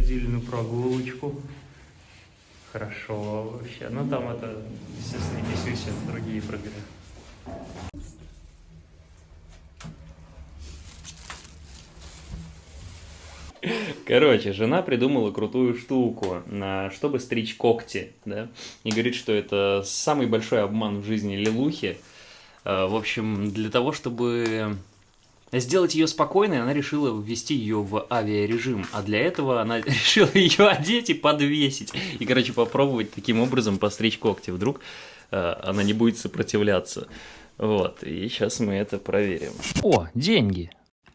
ходили на прогулочку. Хорошо вообще. Ну там это, естественно, не Сюся, другие прыгали. Короче, жена придумала крутую штуку, чтобы стричь когти, да, и говорит, что это самый большой обман в жизни Лилухи. В общем, для того, чтобы сделать ее спокойной, она решила ввести ее в авиарежим, а для этого она решила ее одеть и подвесить, и, короче, попробовать таким образом постричь когти, вдруг она не будет сопротивляться. Вот, и сейчас мы это проверим. О, деньги!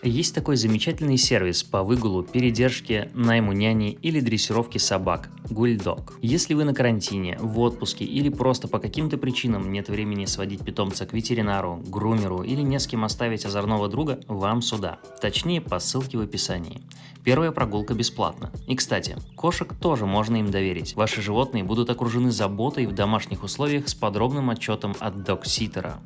Есть такой замечательный сервис по выгулу, передержке, найму няни или дрессировке собак – Гульдог. Если вы на карантине, в отпуске или просто по каким-то причинам нет времени сводить питомца к ветеринару, грумеру или не с кем оставить озорного друга, вам сюда. Точнее, по ссылке в описании. Первая прогулка бесплатна. И, кстати, кошек тоже можно им доверить. Ваши животные будут окружены заботой в домашних условиях с подробным отчетом от догситера.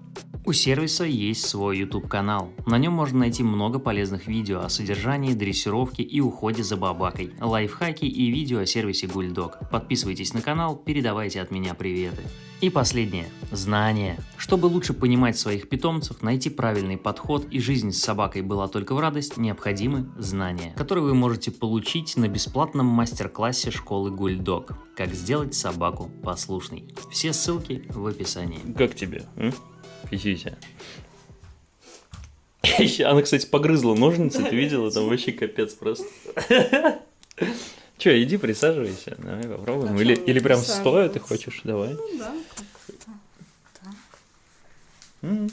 У сервиса есть свой YouTube-канал. На нем можно найти много полезных видео о содержании, дрессировке и уходе за бабакой, лайфхаки и видео о сервисе Гульдог. Подписывайтесь на канал, передавайте от меня приветы. И последнее – знания. Чтобы лучше понимать своих питомцев, найти правильный подход и жизнь с собакой была только в радость, необходимы знания, которые вы можете получить на бесплатном мастер-классе школы Гульдог. Как сделать собаку послушной. Все ссылки в описании. Как тебе? Фисюся. Она, кстати, погрызла ножницы, ты видела? Там вообще капец просто. Че, иди присаживайся, давай попробуем. Или прям стоя ты хочешь? Давай. Ну да. Так.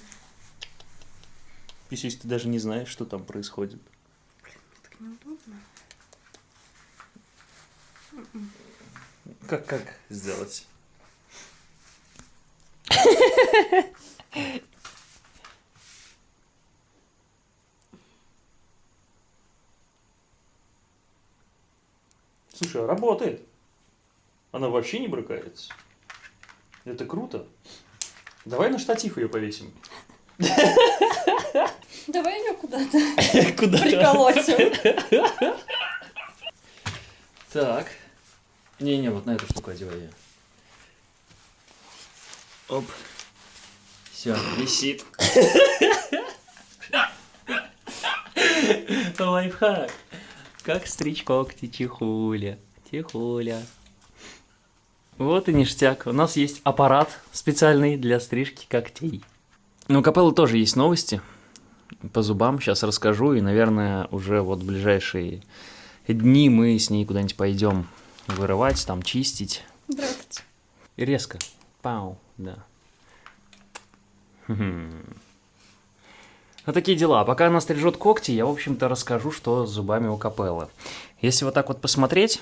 Фисюсь, ты даже не знаешь, что там происходит. Блин, так неудобно. Как сделать? Слушай, работает. Она вообще не брыкается. Это круто. Давай на штатив ее повесим. Давай ее куда-то Куда-то приколотим. Так. Не-не, вот на эту штуку одевай ее. Оп. Все, висит. Лайфхак. Как стричь когти, тихуля. Тихуля. Вот и ништяк. У нас есть аппарат специальный для стрижки когтей. Но у Капеллы тоже есть новости по зубам. Сейчас расскажу. И, наверное, уже вот в ближайшие дни мы с ней куда-нибудь пойдем вырывать, там чистить. Здравствуйте. И резко. Пау, да. Вот такие дела. А пока она стрижет когти, я, в общем-то, расскажу, что с зубами у Капеллы. Если вот так вот посмотреть,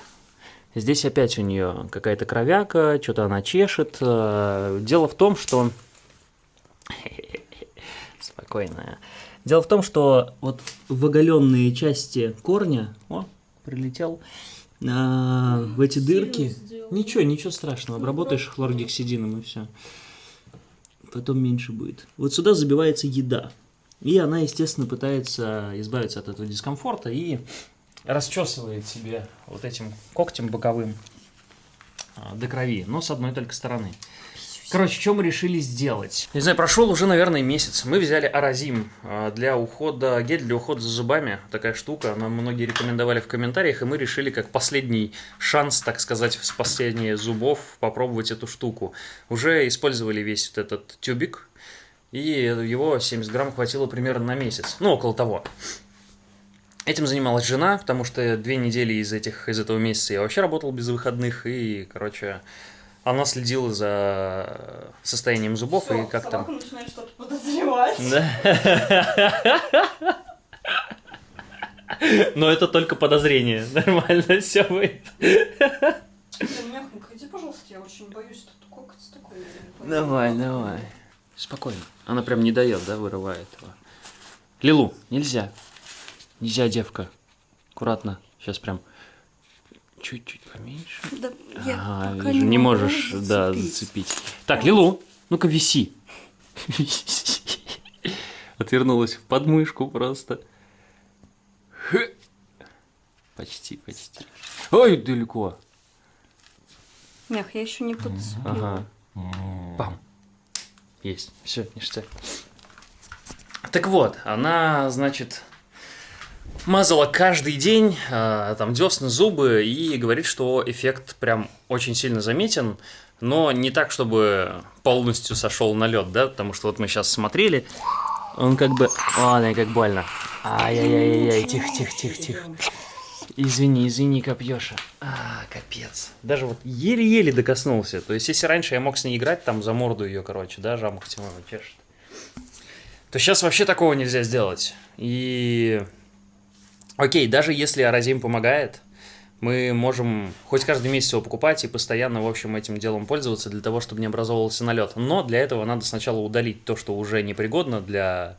здесь опять у нее какая-то кровяка, что-то она чешет. Дело в том, что... Спокойно. Дело в том, что вот в оголенные части корня... О, прилетел. В эти дырки... Ничего страшного. Обработаешь хлоргексидином и все. Потом меньше будет. Вот сюда забивается еда. И она, естественно, пытается избавиться от этого дискомфорта и расчесывает себе вот этим когтем боковым до крови, но с одной только стороны. Короче, что мы решили сделать? Не знаю, прошел уже, наверное, месяц. Мы взяли Аразим для ухода, гель для ухода за зубами. Такая штука, нам многие рекомендовали в комментариях, и мы решили как последний шанс, так сказать, в спасении зубов попробовать эту штуку. Уже использовали весь вот этот тюбик, и его 70 грамм хватило примерно на месяц. Ну, около того. Этим занималась жена, потому что 2 недели из этого месяца я вообще работал без выходных, и, короче... Она следила за состоянием зубов. Всё, и как собака там... начинает что-то подозревать. Да. Но это только подозрение. Нормально все будет. Мягонько, иди, пожалуйста, я очень боюсь тут коготь такой. Давай. Спокойно. Она прям не дает, да, вырывает его. Лилу, нельзя. Нельзя, девка. Аккуратно. Сейчас прям... Чуть-чуть поменьше. Да, я пока вижу, не могу можешь, да, зацепить. Так, Лилу, ну-ка виси. Отвернулась в подмышку просто. почти, почти. Ой, далеко. Мях, я еще не подцепила. Ага. Пам. Есть. Все, ништяк. Так вот, она, значит, мазала каждый день там десны, зубы и говорит, что эффект прям очень сильно заметен, но не так, чтобы полностью сошел на лед, да, потому что вот мы сейчас смотрели, он как бы... Ладно, как больно. Ай-яй-яй-яй, тихо. Извини, Копьёша. Капец. Даже вот еле-еле докоснулся. То есть, если раньше я мог с ней играть, там, за морду ее, короче, да, жамка Тимона чешет, то сейчас вообще такого нельзя сделать. И... Окей, даже если Аразим помогает, мы можем хоть каждый месяц его покупать и постоянно, в общем, этим делом пользоваться для того, чтобы не образовывался налет. Но для этого надо сначала удалить то, что уже непригодно для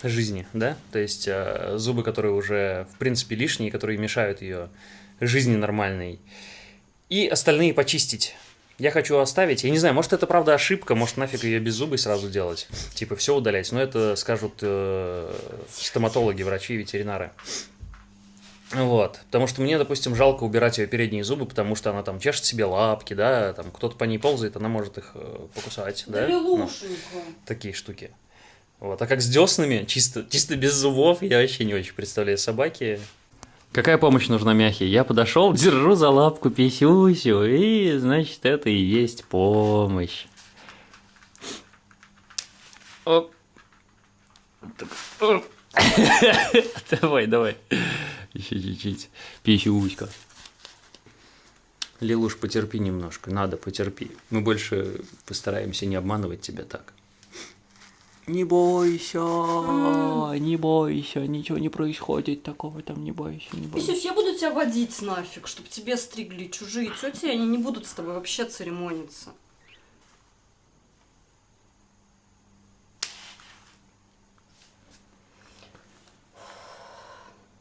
жизни, да? То есть зубы, которые уже, в принципе, лишние, которые мешают ее жизни нормальной. И остальные почистить. Я хочу оставить, я не знаю, может это правда ошибка, может нафиг ее без зубы сразу делать. Типа все удалять, но это скажут стоматологи, врачи, ветеринары. Вот, потому что мне, допустим, жалко убирать ее передние зубы, потому что она там чешет себе лапки, да, там кто-то по ней ползает, она может их покусать, да? Ну, такие штуки. Вот, а как с деснами, чисто без зубов, я вообще не очень представляю собаки. Какая помощь нужна Мяхе? Я подошел, держу за лапку писюсю, и, значит, это и есть помощь. Оп. Оп. Давай. Еще чуть-чуть. Писюська. Лилуш, потерпи немножко, надо, потерпи. Мы больше постараемся не обманывать тебя так. Не бойся, ничего не происходит такого там, не бойся. Писюсь, я буду тебя водить нафиг, чтобы тебе стригли чужие тети, они не будут с тобой вообще церемониться.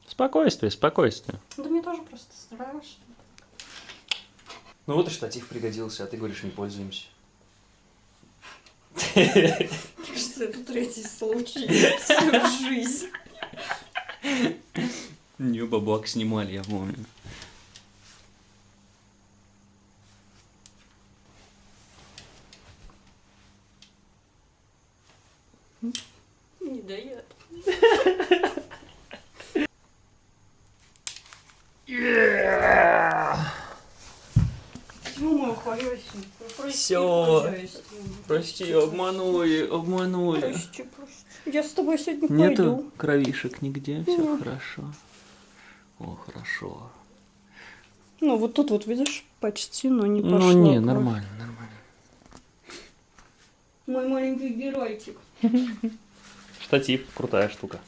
Спокойствие. Да мне тоже просто страшно. Ну вот и штатив пригодился, а ты говоришь, не пользуемся. Кажется, это третий случай в жизни. Не бабак снимали, я помню. Не дает. Все. Прости, обманули. Прости. Я с тобой сегодня Нету пойду. кровишек нигде, все Нет. хорошо. О, хорошо. Ну, вот тут вот, видишь, почти, но не пошло. Ну, не, нормально. Мой маленький геройчик. Штатив, крутая штука.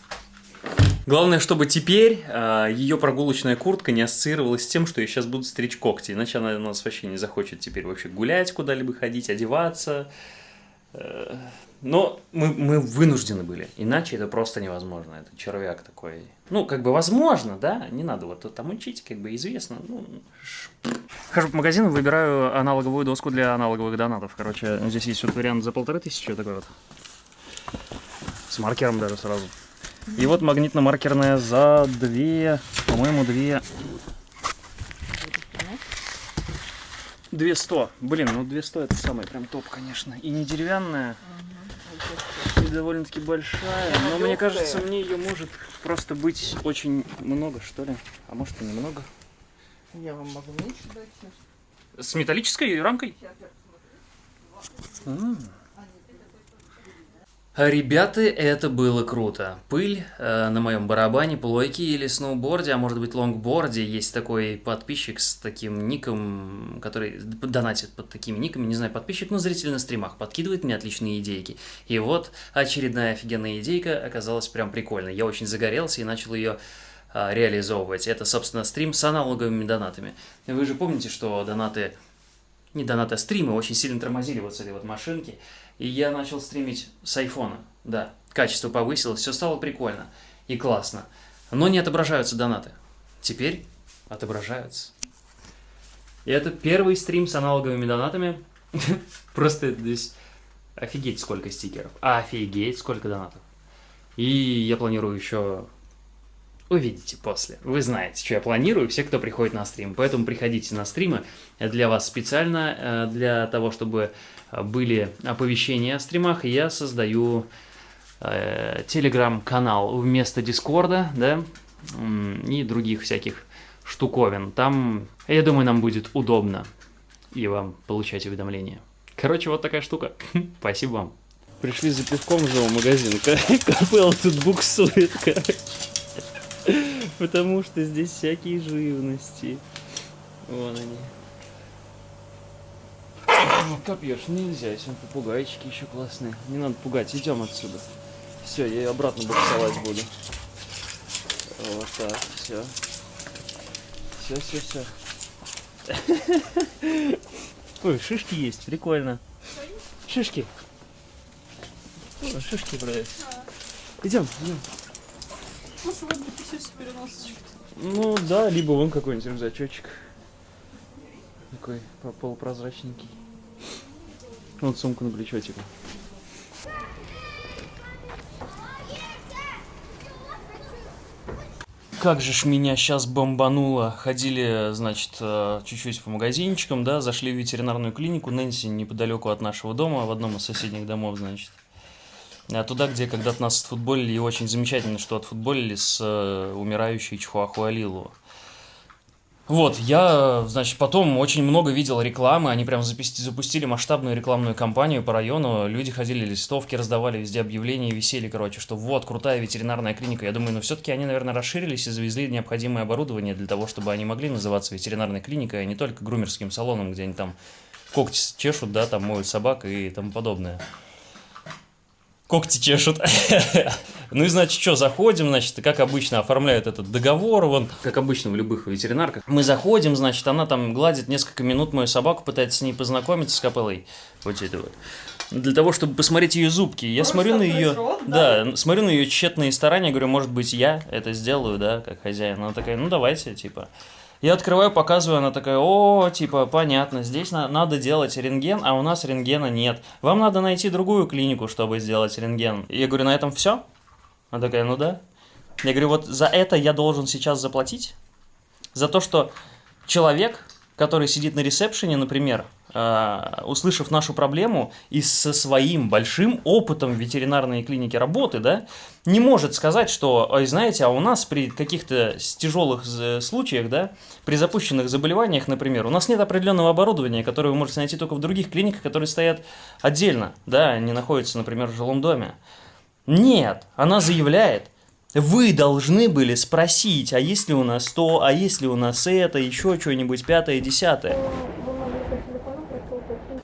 Главное, чтобы теперь ее прогулочная куртка не ассоциировалась с тем, что ей сейчас будут стричь когти. Иначе она у нас вообще не захочет теперь вообще гулять, куда-либо ходить, одеваться. Но мы вынуждены были. Иначе это просто невозможно. Это червяк такой. Ну, как бы возможно, да? Не надо вот там учить, как бы известно. Ну, хожу по магазину, выбираю аналоговую доску для аналоговых донатов. Короче, здесь есть вот вариант за 1500, такой вот. С маркером даже сразу. И вот магнитно-маркерная за 2, по-моему, 200. Блин, ну 200 это самый прям топ, конечно. И не деревянная, и довольно-таки большая. Но мне кажется, мне ее может просто быть очень много, что ли. А может и немного. Я вам могу меньше дать сейчас. С металлической рамкой? Ребята, это было круто. Пыль на моем барабане, плойке или сноуборде, а может быть лонгборде. Есть такой подписчик с таким ником, который донатит под такими никами, не знаю, подписчик, но зритель на стримах, подкидывает мне отличные идейки. И вот очередная офигенная идейка оказалась прям прикольной. Я очень загорелся и начал ее реализовывать. Это, собственно, стрим с аналоговыми донатами. Вы же помните, что донаты, не донаты, а стримы очень сильно тормозили вот с этой вот машинки. И я начал стримить с айфона, да, качество повысилось, все стало прикольно и классно, но не отображаются донаты. Теперь отображаются. И это первый стрим с аналоговыми донатами. Просто здесь офигеть сколько стикеров, офигеть сколько донатов. И я планирую еще увидите после. Вы знаете, что я планирую, все, кто приходит на стрим. Поэтому приходите на стримы. Для вас специально, для того, чтобы были оповещения о стримах, я создаю телеграм-канал вместо Дискорда, да, и других всяких штуковин. Там, я думаю, нам будет удобно и вам получать уведомления. Короче, вот такая штука. Спасибо вам. Пришли за пивком в зоомагазин. Капелл тут буксует, короче. Потому что здесь всякие живности. Вон они. Копьешь нельзя, если он попугайчики еще классные. Не надо пугать, идем отсюда. Все, я ее обратно буксовать буду. Вот так, все. Все. Ой, шишки есть, прикольно. Шишки. О, шишки продаются. Идем. Может, вот бы ты переносочек. Ну да, либо вон какой-нибудь рюкзачочек. Такой полупрозрачненький. Вот сумку на плечо типа. Как же ж меня сейчас бомбануло. Ходили, значит, чуть-чуть по магазинчикам, да, зашли в ветеринарную клинику Нэнси неподалеку от нашего дома, в одном из соседних домов, значит. Туда, где когда-то нас отфутболили, и очень замечательно, что отфутболили с умирающей Чихуахуа-Лилу. Вот, я, значит, потом очень много видел рекламы, они прям запустили масштабную рекламную кампанию по району, люди ходили, листовки раздавали, везде объявления висели, короче, что вот, крутая ветеринарная клиника. Я думаю, ну все-таки они, наверное, расширились и завезли необходимое оборудование для того, чтобы они могли называться ветеринарной клиникой, а не только грумерским салоном, где они там когти чешут, да, там моют собак и тому подобное. Когти чешут. Ну и, значит, что, заходим, значит, как обычно оформляют этот договор, вон, как обычно в любых ветеринарках. Мы заходим, значит, она там гладит несколько минут мою собаку, пытается с ней познакомиться, с Капеллой. Вот это вот. Для того, чтобы посмотреть ее зубки. Я смотрю на ее... Да, смотрю на ее тщетные старания, говорю, может быть, я это сделаю, да, как хозяин. Она такая, ну давайте, типа... Я открываю, показываю, она такая, о, типа, понятно, здесь надо делать рентген, а у нас рентгена нет. Вам надо найти другую клинику, чтобы сделать рентген. Я говорю, на этом все? Она такая, ну да. Я говорю, вот за это я должен сейчас заплатить? За то, что человек, который сидит на ресепшене, например, услышав нашу проблему и со своим большим опытом в ветеринарной клинике работы, да, не может сказать, что, ой, знаете, а у нас при каких-то тяжелых случаях, да, при запущенных заболеваниях, например, у нас нет определенного оборудования, которое вы можете найти только в других клиниках, которые стоят отдельно, да, не находятся, например, в жилом доме. Нет, она заявляет, вы должны были спросить, а есть ли у нас то, а есть ли у нас это, еще что-нибудь, пятое, десятое.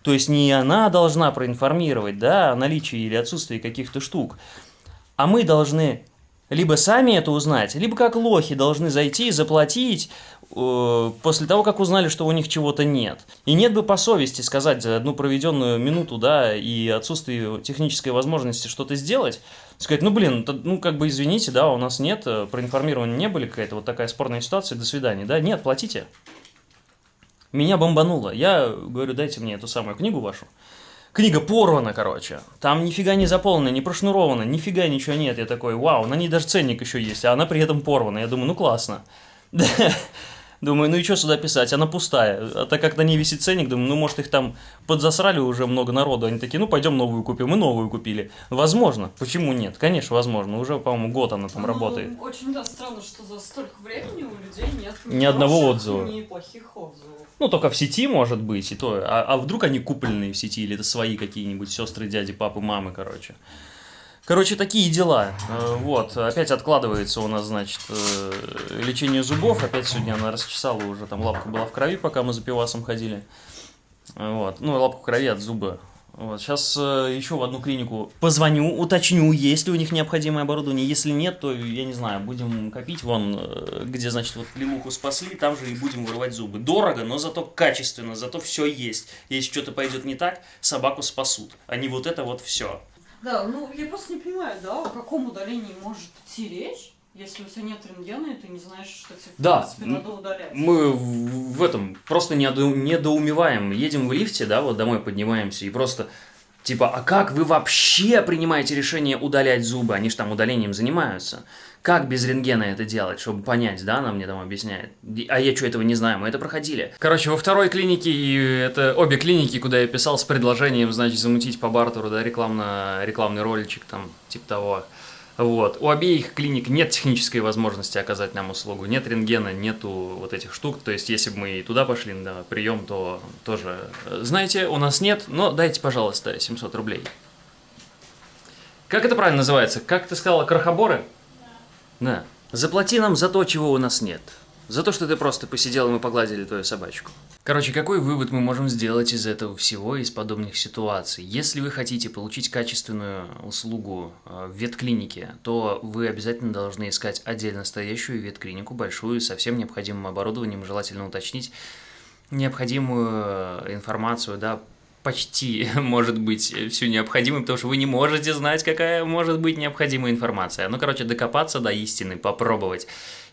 То есть не она должна проинформировать, да, о наличии или отсутствии каких-то штук, а мы должны либо сами это узнать, либо как лохи должны зайти и заплатить после того, как узнали, что у них чего-то нет. И нет бы по совести сказать за одну проведенную минуту, да, и отсутствие технической возможности что-то сделать, сказать, ну, блин, ну, как бы извините, да, у нас нет, проинформированы не были, какая-то вот такая спорная ситуация, до свидания, да, нет, платите. Меня бомбануло. Я говорю, дайте мне эту самую книгу вашу. Книга порвана, короче. Там нифига не заполнена, не прошнурована, нифига ничего нет. Я такой, вау, на ней даже ценник еще есть, а она при этом порвана. Я думаю, ну классно. Думаю, ну и что сюда писать? Она пустая. А так как на ней висит ценник, думаю, ну может их там подзасрали уже много народу. Они такие, ну пойдем новую купим. Мы новую купили. Возможно. Почему нет? Конечно, возможно. Уже, по-моему, год она там работает. Очень, да, странно, что за столько времени у людей нет ни одного отзыва. Ни плохих отзывов. Ну, только в сети, может быть, и то. А вдруг они купленные в сети, или это свои какие-нибудь сестры, дяди, папы, мамы, короче. Короче, такие дела. Вот, опять откладывается у нас, значит, лечение зубов. Опять сегодня она расчесала уже, там лапка была в крови, пока мы за пивасом ходили. Вот, ну, лапка в крови от зуба. Вот, сейчас еще в одну клинику позвоню, уточню, есть ли у них необходимое оборудование. Если нет, то, я не знаю, будем копить вон, где, значит, вот лилуху спасли, там же и будем вырывать зубы. Дорого, но зато качественно, зато все есть. Если что-то пойдет не так, собаку спасут, а не вот это вот все. Да, ну я просто не понимаю, да, о каком удалении может идти речь, если у тебя нет рентгена, и ты не знаешь, что тебе, в принципе, надо удалять. Мы в этом просто недоумеваем. Едем в лифте, да, вот домой поднимаемся, и просто Типа, а как вы вообще принимаете решение удалять зубы? Они же там удалением занимаются. Как без рентгена это делать, чтобы понять, да, она мне там объясняет. А я что, этого не знаю, мы это проходили. Короче, во второй клинике, и это обе клиники, куда я писал с предложением, значит, замутить по бартеру, да, рекламный роличек там, типа того. Вот. У обеих клиник нет технической возможности оказать нам услугу, нет рентгена, нету вот этих штук. То есть, если бы мы и туда пошли на прием, то тоже, знаете, у нас нет, но дайте, пожалуйста, 700 рублей. Как это правильно называется? Как ты сказала, крохоборы? Да. Заплати нам за то, чего у нас нет. За то, что ты просто посидел, и мы погладили твою собачку. Короче, какой вывод мы можем сделать из этого всего, из подобных ситуаций? Если вы хотите получить качественную услугу в ветклинике, то вы обязательно должны искать отдельно стоящую ветклинику, большую, со всем необходимым оборудованием, желательно уточнить необходимую информацию, да, почти, может быть, всю необходимую, потому что вы не можете знать, какая может быть необходимая информация. Ну, короче, докопаться до истины, попробовать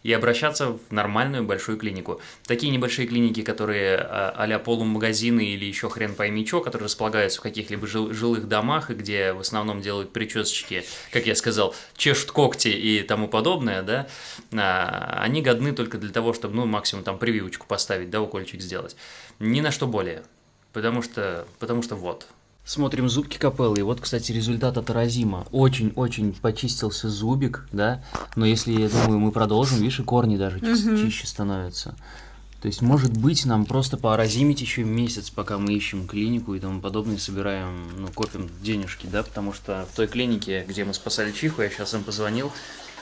и обращаться в нормальную большую клинику. Такие небольшие клиники, которые а-ля полумагазины или еще хрен пойми что, которые располагаются в каких-либо жилых домах, и где в основном делают причесочки, как я сказал, чешут когти и тому подобное, да, они годны только для того, чтобы, ну, максимум там прививочку поставить, да, укольчик сделать. Ни на что более. Потому что вот. Смотрим зубки Капеллы, и вот, кстати, результат от Аразима. Очень-очень почистился зубик, да, но если, я думаю, мы продолжим, видишь, и корни даже чище становятся. То есть, может быть, нам просто поаразимить еще месяц, пока мы ищем клинику и тому подобное, собираем, ну, копим денежки, да, потому что в той клинике, где мы спасали Чиху, я сейчас им позвонил,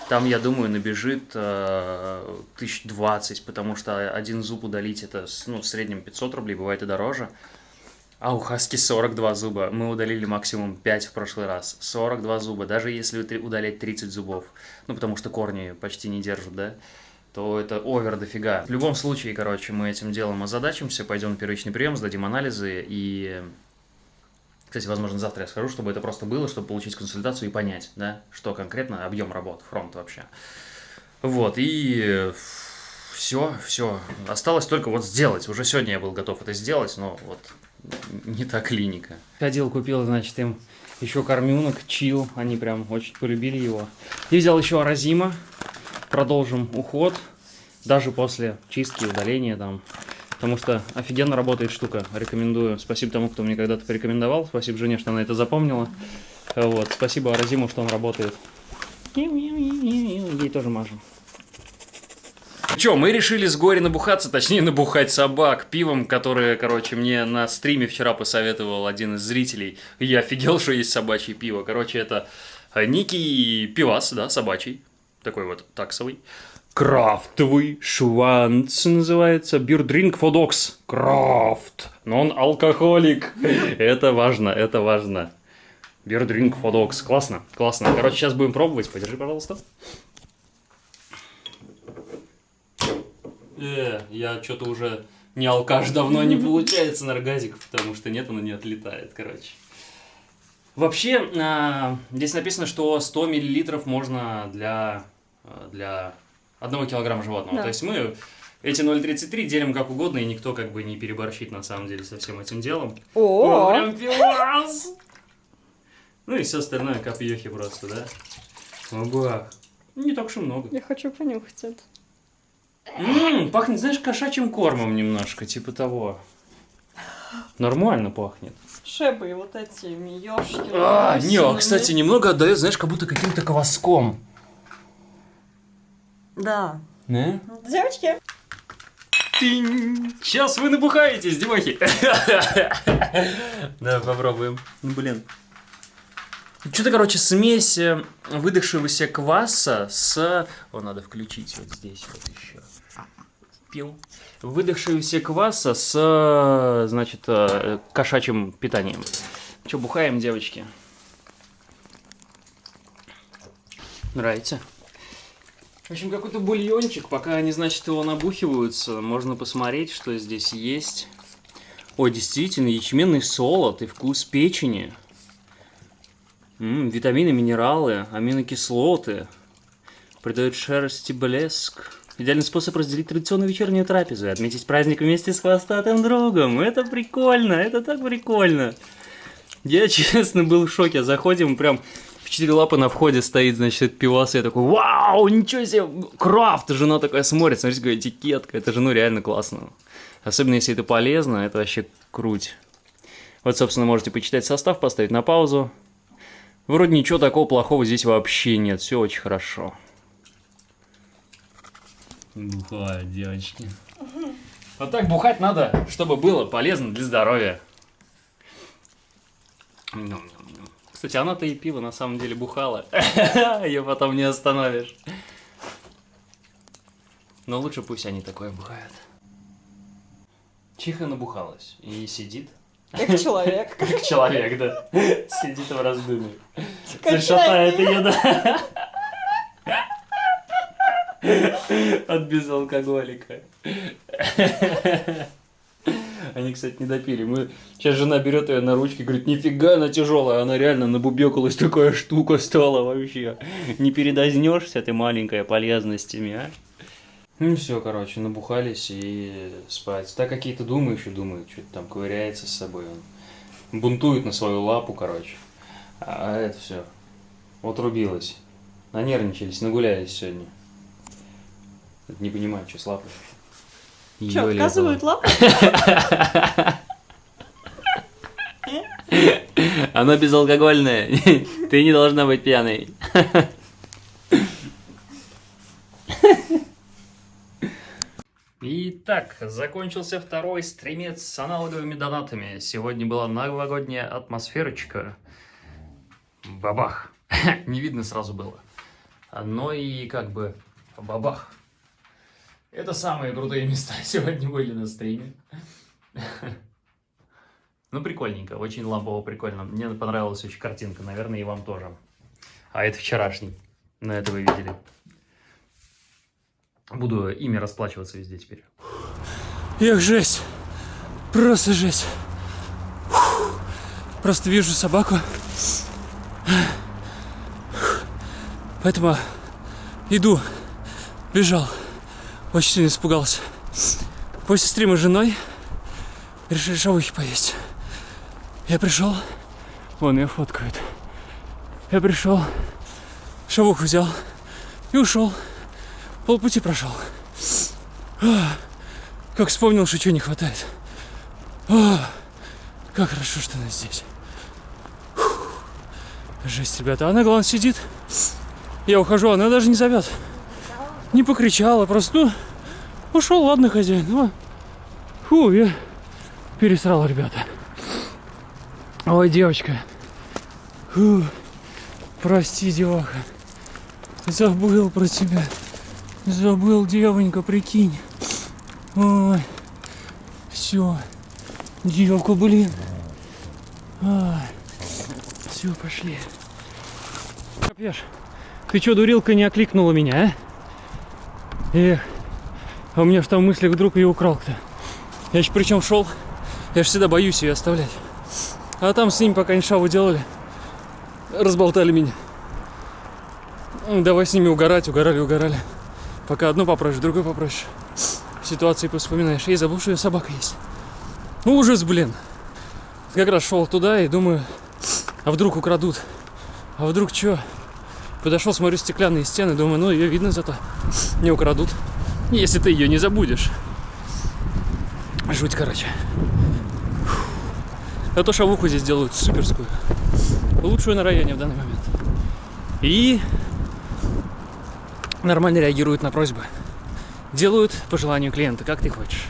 там, я думаю, набежит 1020, потому что один зуб удалить это, ну, в среднем 500 рублей, бывает и дороже. А у Хаски 42 зуба. Мы удалили максимум 5 в прошлый раз. 42 зуба. Даже если удалять 30 зубов, ну, потому что корни почти не держат, да, то это овер дофига. В любом случае, короче, мы этим делом озадачимся, пойдем на первичный прием, сдадим анализы и... Кстати, возможно, завтра я схожу, чтобы это просто было, чтобы получить консультацию и понять, да, что конкретно, объем работ, фронт вообще. Вот, и все. Осталось только вот сделать. Уже сегодня я был готов это сделать, но вот не та клиника. Ходил, купил, значит, им еще кормюнок, чил, они прям очень полюбили его. И взял еще Аразима, продолжим уход, даже после чистки, удаления там. Потому что офигенно работает штука, рекомендую. Спасибо тому, кто мне когда-то порекомендовал. Спасибо жене, что она это запомнила. Вот. Спасибо Аразиму, что он работает. Ей тоже мажем. Че, мы решили с горя набухаться, точнее набухать собак пивом, которое, короче, мне на стриме вчера посоветовал один из зрителей. Я офигел, что есть собачье пиво. Короче, это некий пивас, да, собачий. Такой вот таксовый. Крафтовый шванц называется. Beer Drink for Dogs. Крафт. Нон-алкохолик. Это важно, это важно. Beer Drink for Dogs. Классно, классно. Короче, сейчас будем пробовать. Подержи, пожалуйста. Я что-то уже не алкаш давно не получается на рогазиков, потому что нет, оно не отлетает, короче. Вообще, здесь написано, что 100 мл можно для 1 килограмма животного. Да. То есть мы эти 0,33 делим как угодно, и никто как бы не переборщит на самом деле со всем этим делом. О, прям пивас! Ну и все остальное копьехи просто, да? Оба. Не так уж и много. Я хочу понюхать это. Пахнет, знаешь, кошачьим кормом немножко, типа того. Нормально пахнет. Шебы и вот этими ёшки. Не, кстати, немного отдает, знаешь, как будто каким-то кваском. Да. Да? Девочки. Сейчас вы набухаетесь, девахи. Да, попробуем. Ну, блин. Что-то, короче, смесь выдохшегося кваса с... О, надо включить вот здесь вот еще. Пил. Выдохшегося кваса с, значит, кошачьим питанием. Че, бухаем, девочки? Нравится? В общем, какой-то бульончик. Пока они, значит, его набухиваются, можно посмотреть, что здесь есть. Ой, действительно, ячменный солод и вкус печени. Витамины, минералы, аминокислоты. Придают шерсти блеск. Идеальный способ разделить традиционную вечернюю трапезу и отметить праздник вместе с хвостатым другом. Это прикольно, это так прикольно. Я, честно, был в шоке. Заходим, прям в 4 лапы на входе стоит, значит, пивас. Я такой, вау, ничего себе, крафт. Жена такая смотрит, смотрите, какая этикетка. Это же, ну, реально классно. Особенно, если это полезно, это вообще круть. Вот, собственно, можете почитать состав, поставить на паузу. Вроде ничего такого плохого здесь вообще нет. Все очень хорошо. Бухают девочки. Вот так бухать надо, чтобы было полезно для здоровья. Кстати, она-то и пиво на самом деле бухала. Ее потом не остановишь. Но лучше пусть они такое бухают. Чиха набухалась и сидит. Как человек. Как человек, да. Сидит в раздумье. Шатает ее, да. От безалкоголика. Они, кстати, не допили. Сейчас жена берет ее на ручки, говорит, нифига она тяжелая. Она реально набубекалась, такая штука стала вообще. Не передознешь с этой маленькой полезностями, а? Ну все, короче, набухались и спать. Так какие-то думы еще думают, что-то там ковыряется с собой. Он бунтует на свою лапу, короче. А это все. Вот рубилось. Нанервничались, нагулялись сегодня. Не понимаю, что с лапой. Что, отказывают лапы? Она безалкогольная. Ты не должна быть пьяной. Итак, закончился второй стримец с аналоговыми донатами. Сегодня была новогодняя атмосферочка. Бабах. Не видно сразу было. Но и как бы бабах. Это самые крутые места сегодня были на стриме. Ну, прикольненько, очень лампово прикольно. Мне понравилась очень картинка, наверное, и вам тоже. А это вчерашний. На это вы видели. Буду ими расплачиваться везде теперь. Эх, жесть. Просто жесть. Просто вижу собаку. Поэтому иду. Бежал. Очень сильно испугался. После стрима с женой решили шавухи поесть. Я пришел. Вон ее фоткают. Я пришел. Шавуху взял. И ушел. Полпути прошел. Как вспомнил, что чего не хватает. Как хорошо, что она здесь. Жесть, ребята. Она, главное, сидит. Я ухожу, она даже не зовет. Не покричала, просто, ну, ушел, ладно, хозяин. Ну, фу, я пересрал, ребята. Ой, девочка. Фу, прости, деваха. Забыл про тебя. Забыл, девонька, прикинь. Ой, все. Девку, блин. Все, пошли. Капеш, ты что, дурилка, не окликнула меня, а? Эх, а у меня ж там в мыслях вдруг ее украл кто. Я ж причем шел, я ж всегда боюсь ее оставлять. А там с ним, пока они шаву делали, разболтали меня. Давай с ними угорали. Пока одну попросишь, другую попросишь. Ситуации повспоминаешь. И забыл, что ее собака есть. Ну, ужас, блин. Как раз шел туда и думаю, а вдруг украдут? А вдруг что? Подошел, смотрю, стеклянные стены, думаю, ну, ее видно зато. Не украдут. Если ты ее не забудешь. Жуть, короче. А то шавуху здесь делают суперскую. Лучшую на районе в данный момент. И нормально реагируют на просьбы. Делают по желанию клиента, как ты хочешь.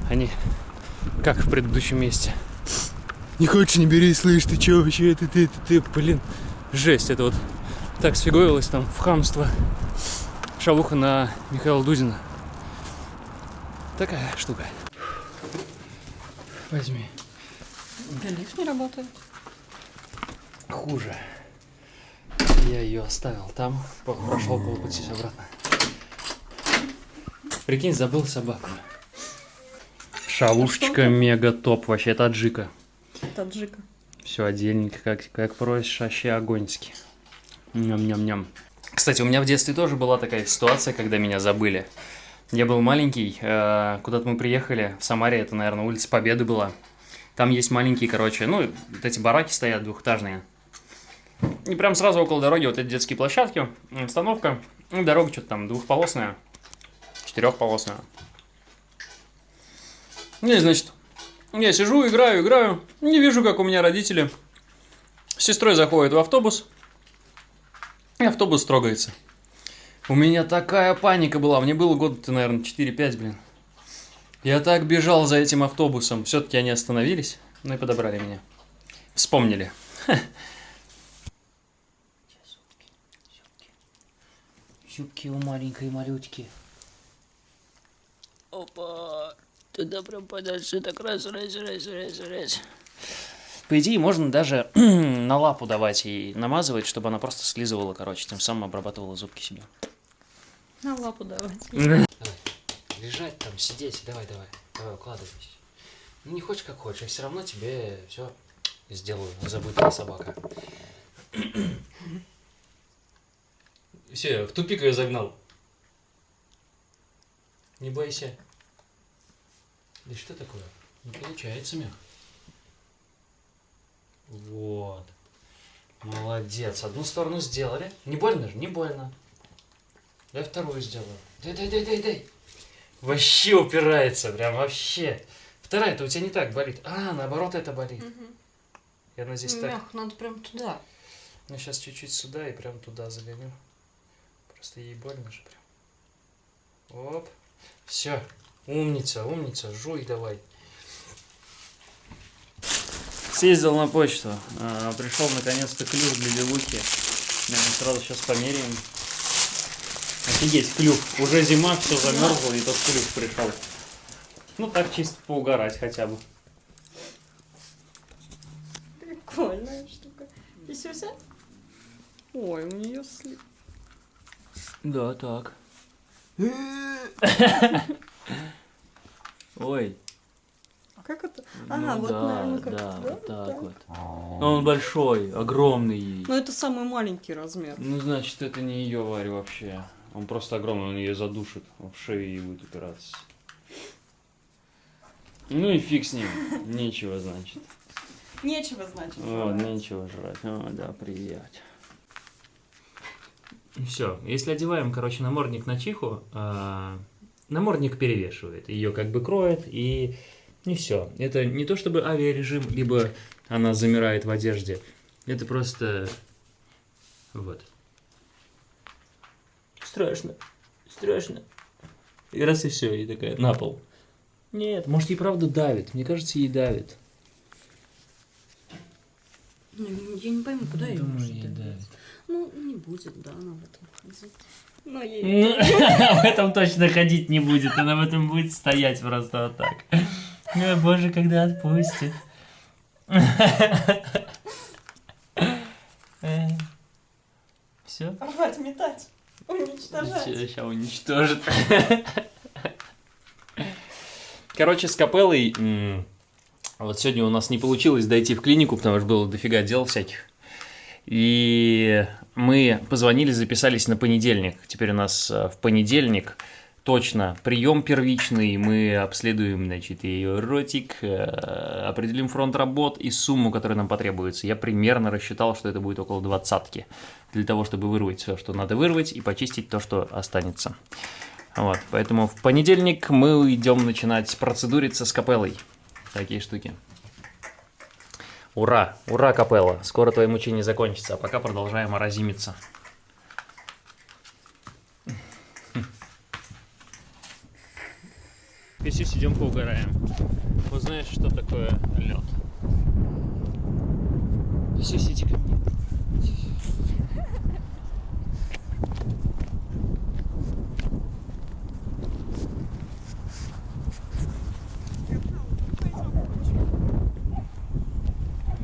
Они как в предыдущем месте. Не хочешь, не бери, слышь, ты чё вообще, ты, блин. Жесть, это вот так сфиговилось там в хамство. Шавуха на Михаила Дудина. Такая штука. Возьми. Да, лифт не работает. Хуже. Я ее оставил там, прошел полпути обратно. Прикинь, забыл собаку. Шавушечка мега топ, вообще это аджика. Таджика. Все отдельненько, как просишь, вообще огоньски. Ням-ням-ням. Кстати, у меня в детстве тоже была такая ситуация, когда меня забыли. Я был маленький, куда-то мы приехали, в Самаре, это, наверное, улица Победы была. Там есть маленькие, короче, ну, вот эти бараки стоят двухэтажные. И прям сразу около дороги вот эти детские площадки, остановка. Ну, дорога что-то там двухполосная, четырехполосная. Ну, и, значит, я сижу, играю. Не вижу, как у меня родители с сестрой заходят в автобус. И автобус трогается. У меня такая паника была. Мне было года-то, наверное, 4-5, блин. Я так бежал за этим автобусом. Все-таки они остановились, ну и подобрали меня. Вспомнили. Зубки у маленькой малютки. Опа, туда прям подальше, так раз. По идее, можно даже на лапу давать и намазывать, чтобы она просто слизывала, короче, тем самым обрабатывала зубки себе. На лапу давать. Лежать там, сидеть, давай, укладывайся. Ну, не хочешь, как хочешь, я все равно тебе все сделаю, забытая собака. Все, я в тупик ее загнал. Не бойся. Да что такое? Не получается, мягко. Вот. Молодец. Одну сторону сделали. Не больно же? Не больно. Дай вторую сделаю. Дай. Вообще упирается, прям вообще. Вторая-то у тебя не так болит. А, наоборот, это болит. И она здесь так. Мягко, надо прям туда. Ну, сейчас чуть-чуть сюда и прям туда загоню. Просто ей больно же прям. Оп. Все. Умница, жуй давай. Съездил на почту. Пришел наконец-то клюв для лилухи. Мы сразу сейчас померяем. Офигеть, клюв. Уже зима, все замерзло, и тот клюв пришел. Ну так чисто поугарать хотя бы. Прикольная штука. И Сюся? Ой, у нее слив. Да, так. Ой. А как это? Ну, вот, да, наверное, как да, это, вот так да? вот. Но он большой, огромный. Ну, это самый маленький размер. Ну, значит, это не ее Варя вообще. Он просто огромный, он ее задушит, он в шею ей будет упираться. Ну и фиг с ним, нечего, значит. Нечего, значит. Вот, нечего жрать. О, да, привет. Все, если одеваем, короче, намордник на чиху, намордник перевешивает, ее как бы кроет, и не все. Это не то чтобы авиарежим, либо она замирает в одежде. Это просто вот. Страшно. И раз и все, и такая на пол. Нет, может, ей правда давит. Мне кажется, ей давит. Я не пойму, куда ее Думаю, может ей давить. давит. Ну, не будет, да, она в этом ходить. Но ей... В этом точно ходить не будет, она в этом будет стоять просто вот так. Ой, боже, когда отпустит. Все? Рвать, метать, уничтожать. Сейчас уничтожит. Короче, с капеллой вот сегодня у нас не получилось дойти в клинику, потому что было дофига дел всяких. И мы позвонили, записались на понедельник. Теперь у нас в понедельник точно прием первичный. Мы обследуем, значит, ее ротик, определим фронт работ и сумму, которая нам потребуется. Я примерно рассчитал, что это будет около 20-ки. Для того, чтобы вырвать все, что надо вырвать, и почистить то, что останется. Вот, поэтому в понедельник мы идем начинать процедуриться с капеллой. Такие штуки. Ура! Ура, капелла! Скоро твои мучения закончатся, а пока продолжаем оразимиться. Сейчас идем поугараем. Узнаешь, что такое лед. Сейчас иди ко мне.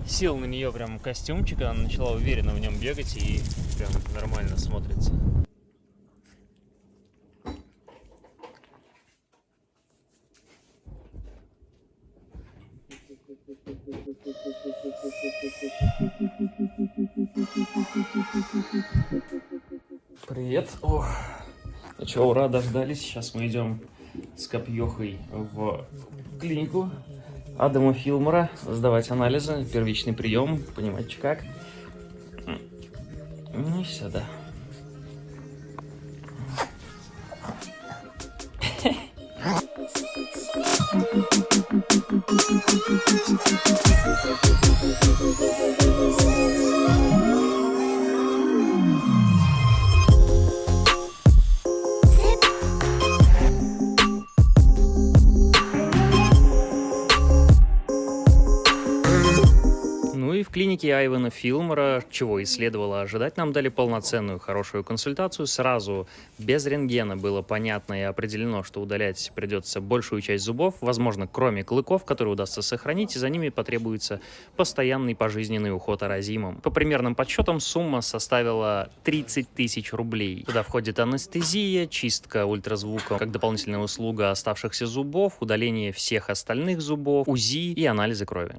Сел на нее прям костюмчик, она начала уверенно в нем бегать и прям нормально смотрится. Привет. Ох. Ну что, ура, дождались. Сейчас мы идем с Копьёхой в клинику. Адама Филмора сдавать анализы, первичный прием, понимаете как. Ну и все, да. Ну и в клинике Айвана Филмора, чего и следовало ожидать, нам дали полноценную хорошую консультацию. Сразу, без рентгена, было понятно и определено, что удалять придется большую часть зубов, возможно, кроме клыков, которые удастся сохранить, и за ними потребуется постоянный пожизненный уход аразимом. По примерным подсчетам, сумма составила 30 тысяч рублей. Туда входит анестезия, чистка ультразвуком как дополнительная услуга оставшихся зубов, удаление всех остальных зубов, УЗИ и анализы крови.